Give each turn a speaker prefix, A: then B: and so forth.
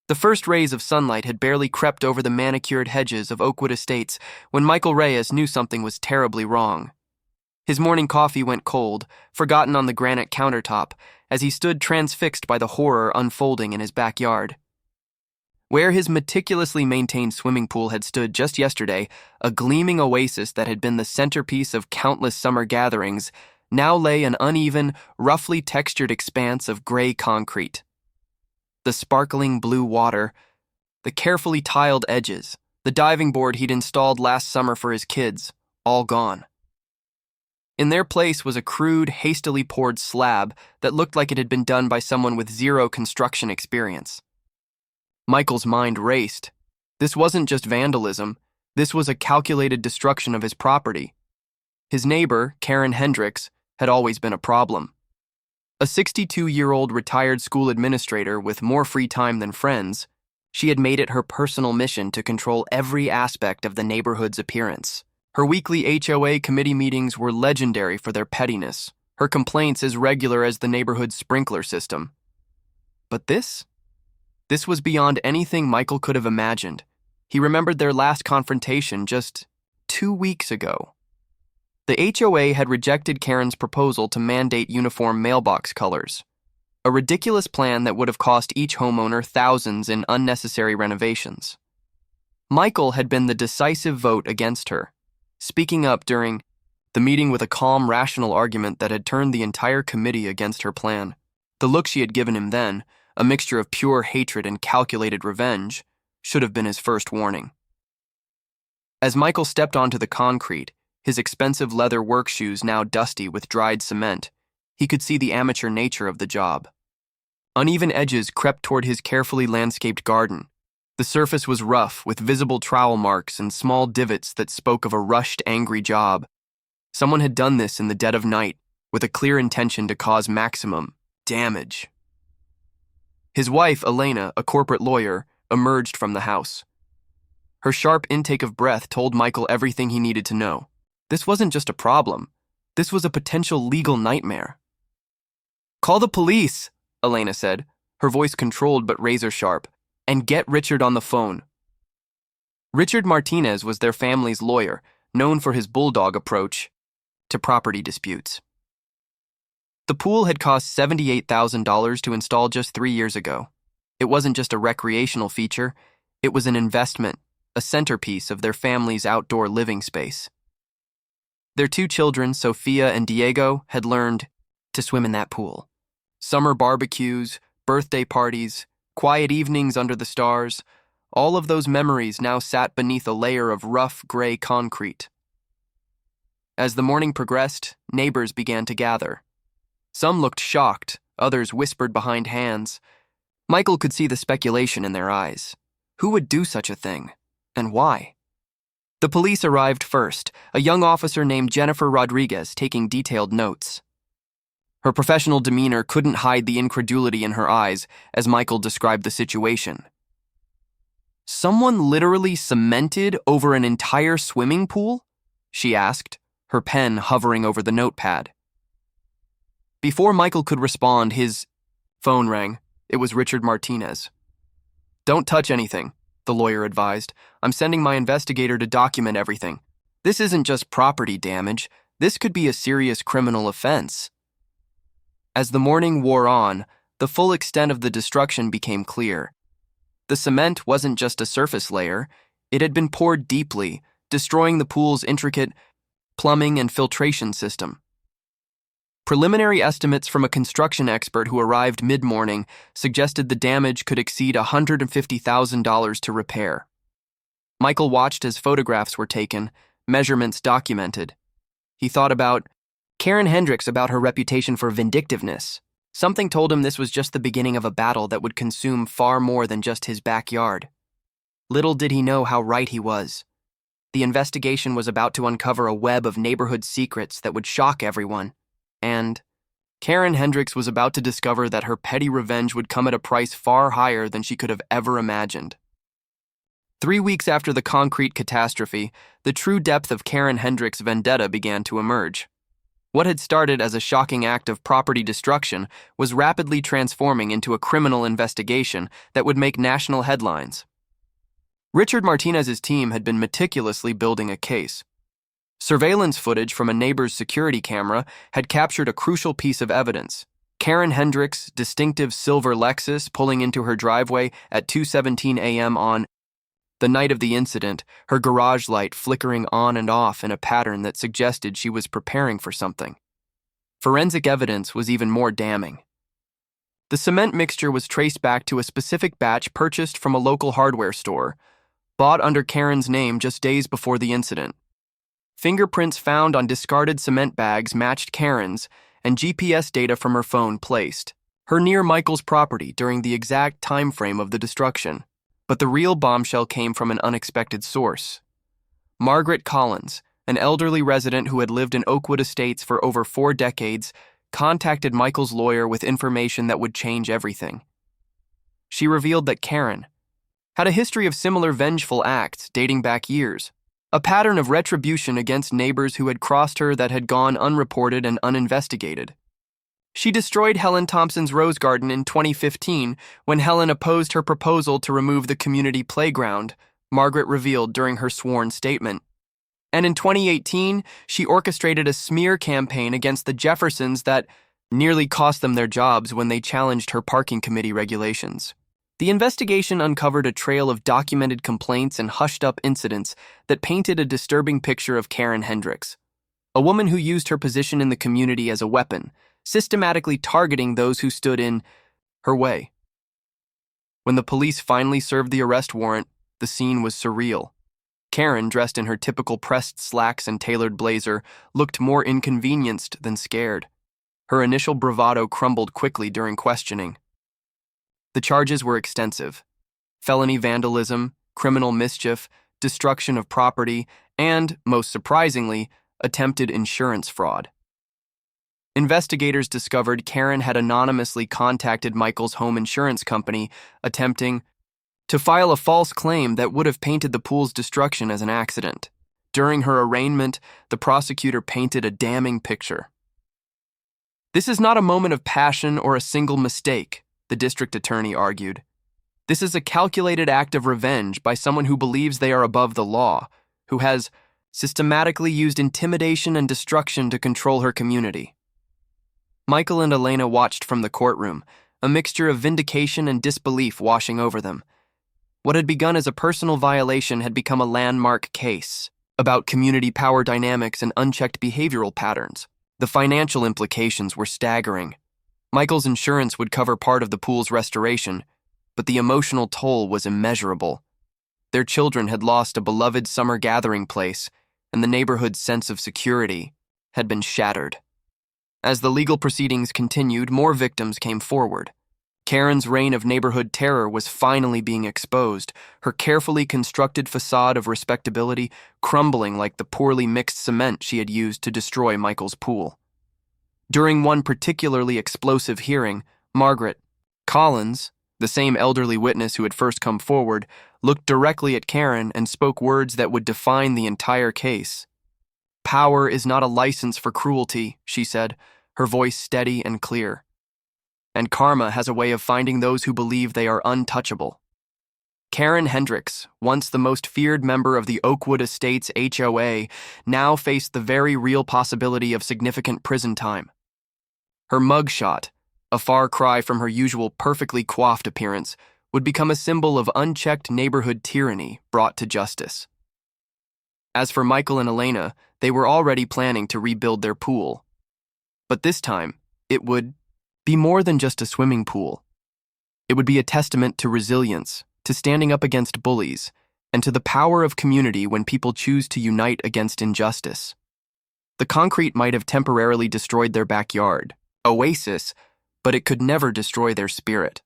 A: The first rays of sunlight had barely crept over the manicured hedges of Oakwood Estates when Michael Reyes knew something was terribly wrong. His morning coffee went cold, forgotten on the granite countertop, as he stood transfixed by the horror unfolding in his backyard. Where his meticulously maintained swimming pool had stood just yesterday, a gleaming oasis that had been the centerpiece of countless summer gatherings, now lay an uneven, roughly textured expanse of gray concrete. The sparkling blue water, the carefully tiled edges, the diving board he'd installed last summer for his kids, all gone. In their place was a crude, hastily poured slab that looked like it had been done by someone with zero construction experience. Michael's mind raced. This wasn't just vandalism. This was a calculated destruction of his property. His neighbor, Karen Hendricks, had always been a problem. A 62-year-old retired school administrator with more free time than friends, she had made it her personal mission to control every aspect of the neighborhood's appearance. Her weekly HOA committee meetings were legendary for their pettiness, her complaints as regular as the neighborhood's sprinkler system. But this was beyond anything Michael could have imagined. He remembered their last confrontation just 2 weeks ago. The HOA had rejected Karen's proposal to mandate uniform mailbox colors, a ridiculous plan that would have cost each homeowner thousands in unnecessary renovations. Michael had been the decisive vote against her, speaking up during the meeting with a calm, rational argument that had turned the entire committee against her plan. The look she had given him then, a mixture of pure hatred and calculated revenge, should have been his first warning. As Michael stepped onto the concrete, his expensive leather work shoes now dusty with dried cement, he could see the amateur nature of the job. Uneven edges crept toward his carefully landscaped garden. The surface was rough, with visible trowel marks and small divots that spoke of a rushed, angry job. Someone had done this in the dead of night, with a clear intention to cause maximum damage. His wife, Elena, a corporate lawyer, emerged from the house. Her sharp intake of breath told Michael everything he needed to know. This wasn't just a problem. This was a potential legal nightmare. "Call the police," Elena said, her voice controlled but razor-sharp, "and get Richard on the phone." Richard Martinez was their family's lawyer, known for his bulldog approach to property disputes. The pool had cost $78,000 to install just 3 years ago. It wasn't just a recreational feature, it was an investment, a centerpiece of their family's outdoor living space. Their 2 children, Sophia and Diego, had learned to swim in that pool. Summer barbecues, birthday parties, quiet evenings under the stars, all of those memories now sat beneath a layer of rough, gray concrete. As the morning progressed, neighbors began to gather. Some looked shocked, others whispered behind hands. Michael could see the speculation in their eyes. Who would do such a thing? And why? The police arrived first, a young officer named Jennifer Rodriguez taking detailed notes. Her professional demeanor couldn't hide the incredulity in her eyes as Michael described the situation. "Someone literally cemented over an entire swimming pool?" she asked, her pen hovering over the notepad. Before Michael could respond, his phone rang. It was Richard Martinez. "Don't touch anything," the lawyer advised. "I'm sending my investigator to document everything. This isn't just property damage. This could be a serious criminal offense." As the morning wore on, the full extent of the destruction became clear. The cement wasn't just a surface layer. It had been poured deeply, destroying the pool's intricate plumbing and filtration system. Preliminary estimates from a construction expert who arrived mid-morning suggested the damage could exceed $150,000 to repair. Michael watched as photographs were taken, measurements documented. He thought about Karen Hendricks, about her reputation for vindictiveness. Something told him this was just the beginning of a battle that would consume far more than just his backyard. Little did he know how right he was. The investigation was about to uncover a web of neighborhood secrets that would shock everyone. And Karen Hendricks was about to discover that her petty revenge would come at a price far higher than she could have ever imagined. 3 weeks after the concrete catastrophe, the true depth of Karen Hendricks' vendetta began to emerge. What had started as a shocking act of property destruction was rapidly transforming into a criminal investigation that would make national headlines. Richard Martinez's team had been meticulously building a case. Surveillance footage from a neighbor's security camera had captured a crucial piece of evidence: Karen Hendricks' distinctive silver Lexus pulling into her driveway at 2:17 a.m. on the night of the incident, her garage light flickering on and off in a pattern that suggested she was preparing for something. Forensic evidence was even more damning. The cement mixture was traced back to a specific batch purchased from a local hardware store, bought under Karen's name just days before the incident. Fingerprints found on discarded cement bags matched Karen's, and GPS data from her phone placed her near Michael's property during the exact time frame of the destruction. But the real bombshell came from an unexpected source. Margaret Collins, an elderly resident who had lived in Oakwood Estates for over 4 decades, contacted Michael's lawyer with information that would change everything. She revealed that Karen had a history of similar vengeful acts dating back years, a pattern of retribution against neighbors who had crossed her that had gone unreported and uninvestigated. She destroyed Helen Thompson's rose garden in 2015 when Helen opposed her proposal to remove the community playground, Margaret revealed during her sworn statement. And in 2018, she orchestrated a smear campaign against the Jeffersons that nearly cost them their jobs when they challenged her parking committee regulations. The investigation uncovered a trail of documented complaints and hushed-up incidents that painted a disturbing picture of Karen Hendricks, a woman who used her position in the community as a weapon, systematically targeting those who stood in her way. When the police finally served the arrest warrant, the scene was surreal. Karen, dressed in her typical pressed slacks and tailored blazer, looked more inconvenienced than scared. Her initial bravado crumbled quickly during questioning. The charges were extensive: felony vandalism, criminal mischief, destruction of property, and, most surprisingly, attempted insurance fraud. Investigators discovered Karen had anonymously contacted Michael's home insurance company, attempting to file a false claim that would have painted the pool's destruction as an accident. During her arraignment, the prosecutor painted a damning picture. "This is not a moment of passion or a single mistake," the district attorney argued. "This is a calculated act of revenge by someone who believes they are above the law, who has systematically used intimidation and destruction to control her community." Michael and Elena watched from the courtroom, a mixture of vindication and disbelief washing over them. What had begun as a personal violation had become a landmark case about community power dynamics and unchecked behavioral patterns. The financial implications were staggering. Michael's insurance would cover part of the pool's restoration, but the emotional toll was immeasurable. Their children had lost a beloved summer gathering place, and the neighborhood's sense of security had been shattered. As the legal proceedings continued, more victims came forward. Karen's reign of neighborhood terror was finally being exposed, her carefully constructed facade of respectability crumbling like the poorly mixed cement she had used to destroy Michael's pool. During one particularly explosive hearing, Margaret Collins, the same elderly witness who had first come forward, looked directly at Karen and spoke words that would define the entire case. "Power is not a license for cruelty," she said, her voice steady and clear. "And karma has a way of finding those who believe they are untouchable." Karen Hendricks, once the most feared member of the Oakwood Estates HOA, now faced the very real possibility of significant prison time. Her mugshot, a far cry from her usual perfectly coiffed appearance, would become a symbol of unchecked neighborhood tyranny brought to justice. As for Michael and Elena, they were already planning to rebuild their pool. But this time, it would be more than just a swimming pool. It would be a testament to resilience, to standing up against bullies, and to the power of community when people choose to unite against injustice. The concrete might have temporarily destroyed their backyard oasis, but it could never destroy their spirit.